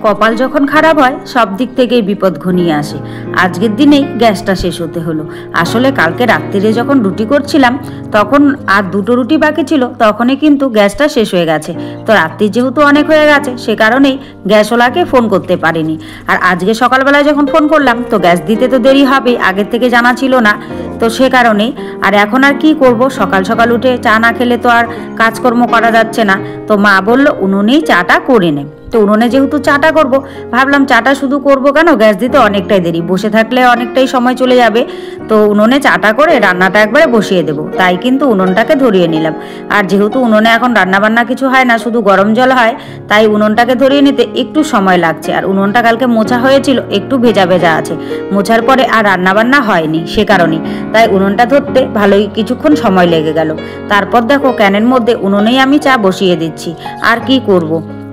কপাল যখন খারাপ হয় সব দিক থেকেই বিপদ ঘনিয়ে আসে। আজকের দিনেই গ্যাসটা শেষ হতে হলো। আসলে কালকে রাত্রিরে যখন রুটি করছিলাম তখন আর দুটো রুটি বাকি ছিল, তখনই কিন্তু গ্যাসটা শেষ হয়ে গেছে। তো রাত্রি যেহেতু অনেক হয়ে গেছে সে কারণেই গ্যাসওয়ালাকে ফোন করতে পারিনি। আর আজকে সকালবেলায় যখন ফোন করলাম তো গ্যাস দিতে তো দেরি হবে, আগের থেকে জানা ছিল না, তো সে কারণেই। আর এখন আর কি করব, সকাল সকাল উঠে চা না খেলে তো আর কাজকর্ম করা যাচ্ছে না। তো মা বলল উনুনেই চাটা করে নে। তো উনুনে যেহেতু চাটা করব, ভাবলাম চাটা শুধু করব কেন, গ্যাস দিতে অনেকটাই দেরি, বসে থাকলে অনেকটাই সময় চলে যাবে। তো উনুনে চাটা করে রান্নাটা একবারে বসিয়ে দেব, তাই কিন্তু উনুনটাকে ধরিয়ে নিলাম। আর যেহেতু উনুনে এখন রান্নাবান্না কিছু হয় না, শুধু গরম জল হয়, তাই উনুনটাকে ধরিয়ে নিতে একটু সময় লাগছে। আর উনুনটা কালকে মোছা হয়েছিল, একটু ভেজা ভেজা আছে, মোছার পরে আর রান্নাবান্না হয়নি, সে কারণেই তাই উনুনটা ধরতে ভালোই কিছুক্ষণ সময় লেগে গেল। তারপর দেখো ক্যানের মধ্যে উনুনেই আমি চা বসিয়ে দিচ্ছি। আর কি করব,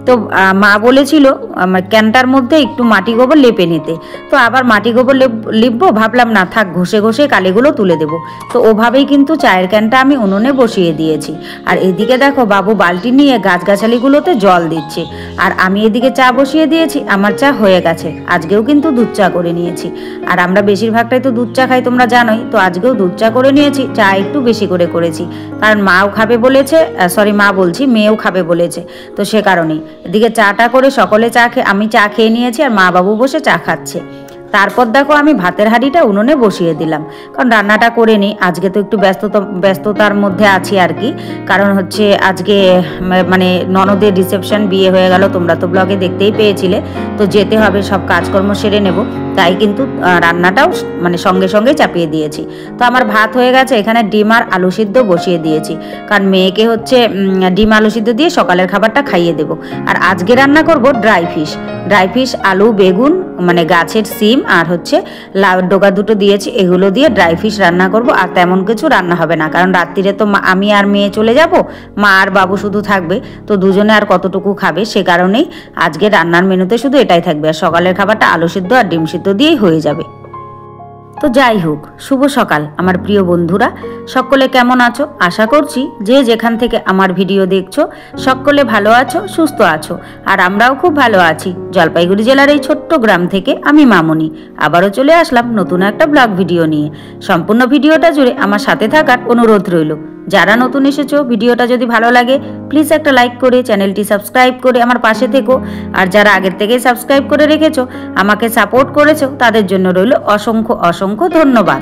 তো মা বলেছিল ক্যানটার মধ্যে একটু মাটি গোবর লেপে নিতে। তো আবার মাটি গোবর লিপবো, ভাবলাম না থাক, ঘষে ঘষে কালিগুলো তুলে দেবো। তো ওভাবেই কিন্তু চায়ের ক্যানটা আমি উনুনে বসিয়ে দিয়েছি। আর এদিকে দেখো বাবু বালতি নিয়ে গাছগাছালিগুলোতে জল দিচ্ছে, আর আমি এদিকে চা বসিয়ে দিয়েছি। আমার চা হয়ে গেছে, আজকেও কিন্তু দুধ চা করে নিয়েছি। আর আমরা বেশিরভাগটাই তো দুধ চা খাই, তোমরা জানোই। তো আজকেও দুধ চা করে নিয়েছি, চা একটু বেশি করে করেছি, কারণ মাও খাবে বলেছে, মা বলছি মেয়েও খাবে বলেছে, তো সে কারণেই। এদিকে চাটা করে সকলে আমি চা খেয়ে নিয়েছি, আর মা বাবু বসে চা খাচ্ছে। তারপর দেখো আমি ভাতের হাঁড়িটা উনুনে বসিয়ে দিলাম, কারণ রান্নাটা করে নিই। আজকে তো একটু ব্যস্ততার মধ্যে আছি আর কি, কারণ হচ্ছে আজকে মানে ননদের রিসেপশন, বিয়ে হয়ে গেল, তোমরা তো ব্লগে দেখতেই পেয়েছিলে। তো যেতে হবে, সব কাজকর্ম সেরে নেব, তাই কিন্তু রান্নাটাও মানে সঙ্গে সঙ্গে চাপিয়ে দিয়েছি। তো আমার ভাত হয়ে গেছে, এখানে ডিম আর আলু সিদ্ধ বসিয়ে দিয়েছি, কারণ মেয়েকে হচ্ছে ডিম আলু সিদ্ধ দিয়ে সকালের খাবারটা খাইয়ে দেব। আর আজকে রান্না করব ড্রাই ফিশ, আলু, বেগুন, মানে গাছের সিম, আর হচ্ছে লাউ ডোকা দুটো দিয়েছি, এগুলো দিয়ে ড্রাই ফিশ রান্না করব। আর তেমন কিছু রান্না হবে না, কারণ রাত্রিরে তো আমি আর মেয়ে চলে যাব, মা আর বাবু শুধু থাকবে, তো দুজনে আর কতটুকু খাবে, সে কারণেই আজকে রান্নার মেনুতে শুধু এটাই থাকবে। আর সকালের খাবারটা আলু সিদ্ধ আর ডিম সিদ্ধ দিয়েই হয়ে যাবে। তো যাই হোক, শুভ সকাল আমার প্রিয় বন্ধুরা, সকলে কেমন আছো? আশা করছি যে যেখান থেকে আমার ভিডিও দেখছো সকলে ভালো আছো, সুস্থ আছো। আর আমরাও খুব ভালো আছি। জলপাইগুড়ি জেলার এই ছোট্ট গ্রাম থেকে আমি মামনি আবারও চলে আসলাম নতুন একটা ব্লগ ভিডিও নিয়ে। সম্পূর্ণ ভিডিওটা জুড়ে আমার সাথে থাকার অনুরোধ রইল। যারা নতুন এসেছো, ভিডিওটা যদি ভালো লাগে প্লিজ একটা লাইক করে চ্যানেলটি সাবস্ক্রাইব করে আমার পাশে থেকো। আর যারা আগের থেকেই সাবস্ক্রাইব করে রেখেছো, আমাকে সাপোর্ট করেছো, তাদের জন্য রইল অসংখ্য অসংখ্য ধন্যবাদ।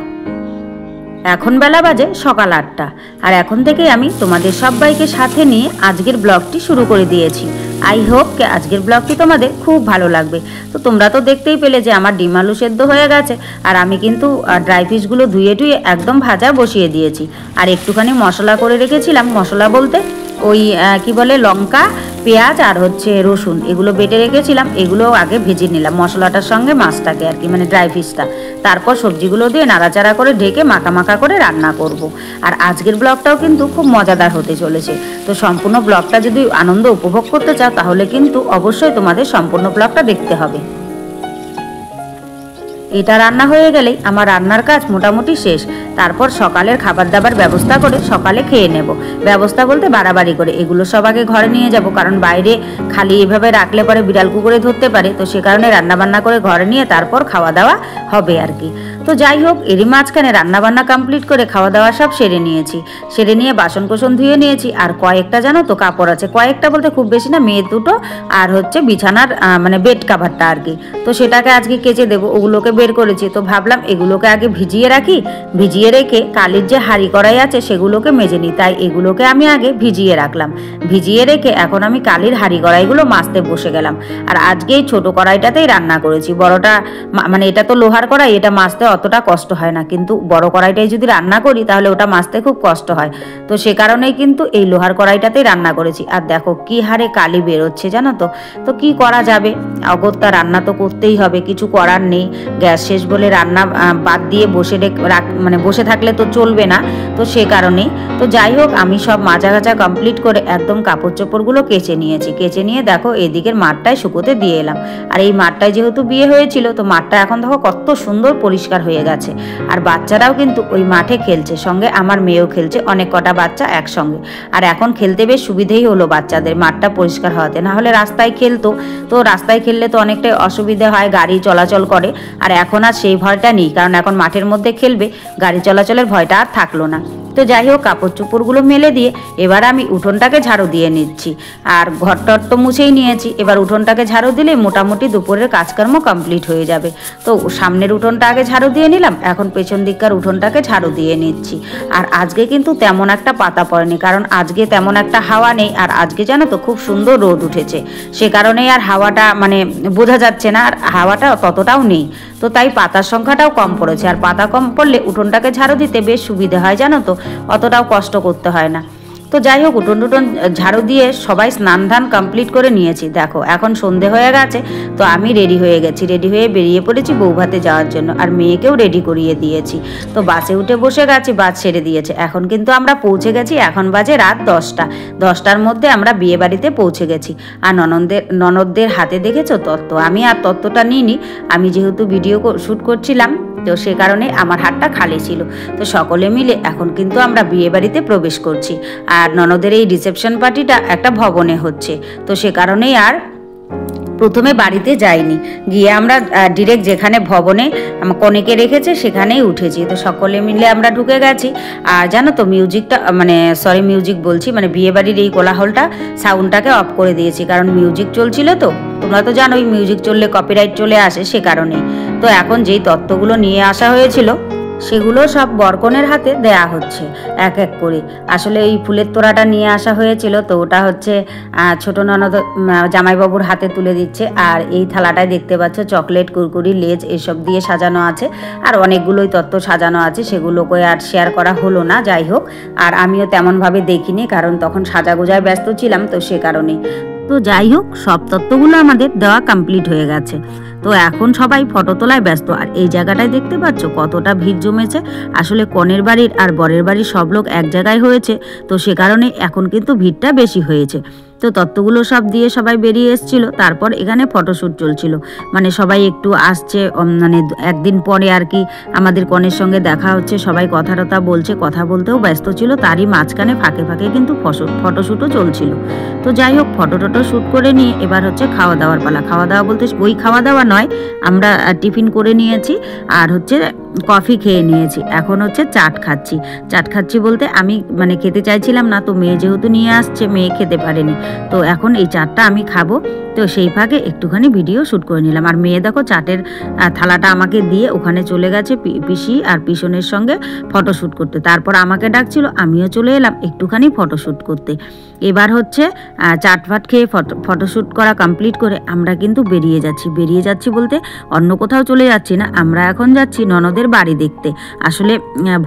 এখন বেলা বাজে সকাল 8টা, আর এখন থেকেই আমি তোমাদের সবাইকে সাথে নিয়ে আজকের ব্লগটি শুরু করে দিয়েছি। আই হোপ আজকের ব্লগটি তোমাদের খুব ভালো লাগবে। তো তোমরা তো দেখতেই পেলে যে আমার ডিম আলু সেদ্ধ হয়ে গেছে, আর আমি কিন্তু ড্রাই ফিশগুলো ধুয়ে টুয়ে একদম ভাজা বসিয়ে দিয়েছি। আর একটুখানি মশলা করে রেখেছিলাম, মশলা বলতে ওই কি বলে লঙ্কা, পেঁয়াজ আর হচ্ছে রসুন, এগুলো বেটে রেখেছিলাম, এগুলো আগে ভেজে নিলাম মশলাটার সঙ্গে মাছটাকে আর কি, মানে ড্রাই ফিশটা। তারপর সবজিগুলো দিয়ে নাড়াচাড়া করে ঢেকে মাখা মাখা করে রান্না করব। আর আজকের ব্লগটাও কিন্তু খুব মজাদার হতে চলেছে। তো সম্পূর্ণ ব্লগটা যদি আনন্দ উপভোগ করতে চাও তাহলে কিন্তু অবশ্যই তোমাদের সম্পূর্ণ ব্লগটা দেখতে হবে। এটা রান্না হয়ে গেলেই আমার রান্নার কাজ মোটামুটি শেষ। তারপর সকালের খাবার দাবার ব্যবস্থা করে সকালে খেয়ে নেব। ব্যবস্থা বলতে বাড়াবাড়ি করে এগুলো সব আগে ঘরে নিয়ে যাব, কারণ বাইরে খালি এভাবে রাখলে পরে বিড়াল কুকুরে ধরতে পারে, তো সে কারণে রান্নাবান্না করে ঘরে নিয়ে তারপর খাওয়া দাওয়া হবে আর কি। তো যাই হোক, এরই মাঝখানে রান্নাবান্না কমপ্লিট করে খাওয়া দাওয়া সব সেরে নিয়েছি। সেরে নিয়ে বাসন কোসন ধুয়ে নিয়েছি। আর কয়েকটা জানো তো কাপড় আছে, কয়েকটা বলতে খুব বেশি না, মেয়ে দুটো আর হচ্ছে বিছানার মানে বেড কাভারটা আর কি। তো সেটাকে আজকে কেচে দেবো, ওগুলোকে বের করেছি। তো ভাবলাম এগুলোকে আগে ভিজিয়ে রাখি, ভিজিয়ে রেখে কালির যে হাঁড়ি কড়াই আছে সেগুলোকে মেজে নিই, তাই এগুলোকে আমি আগে ভিজিয়ে রাখলাম। ভিজিয়ে রেখে এখন আমি কালির হাঁড়ি কড়াইগুলো মাজতে বসে গেলাম। আর আজকে এই ছোটো কড়াইটাতেই রান্না করেছি, বড়টা মানে এটা তো লোহার কড়াই, এটা মাজতে অতটা কষ্ট হয় না, কিন্তু বড় কড়াইটাই যদি রান্না করি তাহলে ওটা মাজতে খুব কষ্ট হয়। তো সে কারণেই কিন্তু এই লোহার কড়াইটাতেই রান্না করেছি। আর দেখো কি হারে কালি বেরোচ্ছে জানো তো। তো কি করা যাবে, অগত্যা রান্না তো করতেই হবে, কিছু করার নেই। গ্যাস শেষ বলে রান্না বাদ দিয়ে বসে থাকলে তো চলবে না, তো সে কারণেই। তো যাই হোক, আমি সব মাজা গাছা কমপ্লিট করে একদম কাপড় চোপড়গুলো কেচে নিয়েছি। কেচে নিয়ে দেখো এদিকের মাঠটায় শুকোতে দিয়ে এলাম। আর এই মাঠটায় যেহেতু বিয়ে হয়েছিল, তো মাঠটা এখন দেখো কত সুন্দর পরিষ্কার হয়ে গেছে। আর বাচ্চারাও কিন্তু ওই মাঠে খেলছে, সঙ্গে আমার মেয়েও খেলছে, অনেক কটা বাচ্চা একসঙ্গে। আর এখন খেলতে বেশ সুবিধেই হলো বাচ্চাদের, মাঠটা পরিষ্কার হওয়াতে, না হলে রাস্তায় খেলতো। তো রাস্তায় খেললে তো অনেকটাই অসুবিধা হয়, গাড়ি চলাচল করে। আর এখন আর সেই ভয়টা নেই, কারণ এখন মাঠের মধ্যে খেলবে, গাড়ি চলাচলের ভয়টা আর থাকলো না। তো যাই হোক, কাপড় চোপড়গুলো মেলে দিয়ে এবার আমি উঠোনটাকে ঝাড়ু দিয়ে নিচ্ছি। আর ঘরটর তো মুছেই নিয়েছি, এবার উঠোনটাকে ঝাড়ু দিলেই মোটামুটি দুপুরের কাজকর্ম কমপ্লিট হয়ে যাবে। তো সামনের উঠোনটা আগে ঝাড়ু দিয়ে নিলাম, এখন পেছন দিককার উঠোনটাকে ঝাড়ু দিয়ে নিচ্ছি। আর আজকে কিন্তু তেমন একটা পাতা পড়েনি, কারণ আজকে তেমন একটা হাওয়া নেই। আর আজকে জানো তো খুব সুন্দর রোদ উঠেছে, সে কারণেই আর হাওয়াটা মানে বোঝা যাচ্ছে না, আর হাওয়াটা ততটাও নেই। তো তাই পাতার সংখ্যাটাও কম পড়েছে। আর পাতা কম পড়লে উঠোনটাকে ঝাড়ু দিতে বেশ সুবিধে হয়, জানো তো, অতটাও কষ্ট করতে হয় না। তো যাই হোক, উঠোন ঝাড়ু দিয়ে সবাই স্নান ধান কমপ্লিট করে নিয়েছি। দেখো এখন সন্ধে হয়ে গেছে, তো আমি রেডি হয়ে গেছি, রেডি হয়ে বেরিয়ে পড়েছি বৌভাতে যাওয়ার জন্য। আর মেয়েকেও রেডি করিয়ে দিয়েছি। তো বাসে উঠে বসে গেছি, বাস ছেড়ে দিয়েছে। এখন কিন্তু আমরা পৌঁছে গেছি, এখন বাজে রাত 10টা। 10টার মধ্যে আমরা বিয়ে বাড়িতে পৌঁছে গেছি। আর ননদদের হাতে দেখেছো তত্ত্ব, আমি আর তত্ত্বটা নিইনি, আমি যেহেতু ভিডিও শ্যুট করছিলাম, তো সে কারণে আমার হাতটা খালি ছিল। তো সকলে মিলে এখন কিন্তু আমরা বিয়ে বাড়িতে প্রবেশ করছি। আর ননদের এই রিসেপশন পার্টিটা একটা ভবনে হচ্ছে, তো সে কারণেই আর প্রথমে বাড়িতে যাইনি, গিয়ে আমরা ডিরেক্ট যেখানে ভবনে কনেকে রেখেছে সেখানেই উঠেছি। তো সকলে মিলে আমরা ঢুকে গেছি। আর জানো তো মিউজিকটা মিউজিক বলছি, মানে বিয়েবাড়ির এই কোলাহলটা সাউন্ডটাকে অফ করে দিয়েছি, কারণ মিউজিক চলছিল। তো তোমরা তো জানোই মিউজিক চললে কপিরাইট চলে আসে, সে কারণেই। তো এখন যেই তত্ত্বগুলো নিয়ে আসা হয়েছিল সেগুলো সব বরকনের হাতে দেয়া হচ্ছে এক এক করে। আসলে এই ফুলের তোড়াটা নিয়ে আসা হয়েছিল, তো ওটা হচ্ছে ছোট ননদ জামাইবাবুর হাতে তুলে দিচ্ছে। আর এই থালাটায় দেখতে পাচ্ছ চকলেট, কুরকুরি, লেজ এসব দিয়ে সাজানো আছে। আর অনেকগুলোই তত্ত্ব সাজানো আছে, সেগুলোকে আর শেয়ার করা হলো না। যাই হোক, আর আমিও তেমনভাবে দেখিনি, কারণ তখন সাজাগোজায় ব্যস্ত ছিলাম, তো সে কারণেই। তো যাই হোক, সব তত্ত্বগুলো আমাদের দেওয়া কমপ্লিট হয়ে গেছে। তো এখন সবাই ফটো তোলায় ব্যস্ত। আর এই জায়গাটায় দেখতে পাচ্ছ কতটা ভিড় জমেছে। আসলে কনের বাড়ির আর বরের বাড়ির সব লোক এক জায়গায় হয়েছে, তো সে কারণে এখন কিন্তু ভিড়টা বেশি হয়েছে। তো তত্ত্বগুলো সব দিয়ে সবাই বেরিয়ে এসেছিল। তারপর এখানে ফটোশ্যুট চলছিল, মানে সবাই একটু আসছে, মানে একদিন পরে আর কি আমাদের কনের সঙ্গে দেখা হচ্ছে, সবাই কথা বলছে, কথা বলতেও ব্যস্ত ছিল। তারই মাঝখানে ফাঁকে ফাঁকে কিন্তু ফটোশ্যুটও চলছিল। তো যাই হোক, ফটো শ্যুট করে নিয়ে এবার হচ্ছে খাওয়া দাওয়ার পালা। খাওয়া দাওয়া বলতে ওই খাওয়া দাওয়া নয়, আমরা টিফিন করে নিয়েছি আর হচ্ছে কফি খেয়ে নিয়েছি। এখন হচ্ছে চাট খাচ্ছি বলতে আমি মানে খেতে চাইছিলাম না, তো মেয়ে যেহেতু নিয়ে আসছে, মেয়ে খেতে পারেনি, তো এখন এই চাটটা আমি খাবো। তো সেই ফাঁকে একটুখানি ভিডিও শ্যুট করে নিলাম। আর মেয়ে দেখো চাটের থালাটা আমাকে দিয়ে ওখানে চলে গেছে পিসি আর পিছনের সঙ্গে ফটোশ্যুট করতে। তারপর আমাকে ডাকছিল, আমিও চলে এলাম একটুখানি ফটোশ্যুট করতে। এবার হচ্ছে চাট ফাট খেয়ে ফটোশ্যুট করা কমপ্লিট করে আমরা কিন্তু বেরিয়ে যাচ্ছি বলতে অন্য কোথাও চলে যাচ্ছি না, আমরা এখন যাচ্ছি ননদের বাড়ি দেখতে। আসলে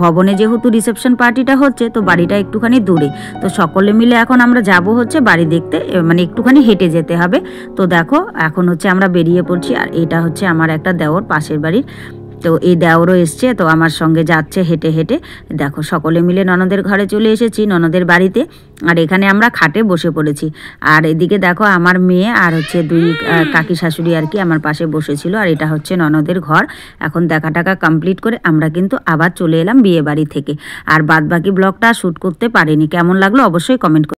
ভবনে যেহেতু রিসেপশন পার্টিটা হচ্ছে, তো বাড়িটা একটুখানি দূরে। তো সকলে মিলে এখন আমরা যাব হচ্ছে বাড়ি দেখতে, মানে একটুখানি হেঁটে যেতে হবে। তো দেখো এখন হচ্ছে আমরা বেরিয়ে পড়ছি। আর এটা হচ্ছে আমার একটা দেওর পাশের বাড়ির, তো এই দেওরও এসছে, তো আমার সঙ্গে যাচ্ছে হেঁটে হেঁটে। দেখো সকলে মিলে ননদের ঘরে চলে এসেছি, ননদের বাড়িতে। আর এখানে আমরা খাটে বসে পড়েছি। আর এদিকে দেখো আমার মেয়ে আর হচ্ছে দুই কাকি শাশুড়ি আর কি আমার পাশে বসেছিল। আর এটা হচ্ছে ননদের ঘর। এখন দেখা টাকা কমপ্লিট করে আমরা কিন্তু আবার চলে এলাম বিয়ে বাড়ি থেকে। আর বাদ বাকি ব্লগটা শ্যুট করতে পারিনি। কেমন লাগলো অবশ্যই কমেন্ট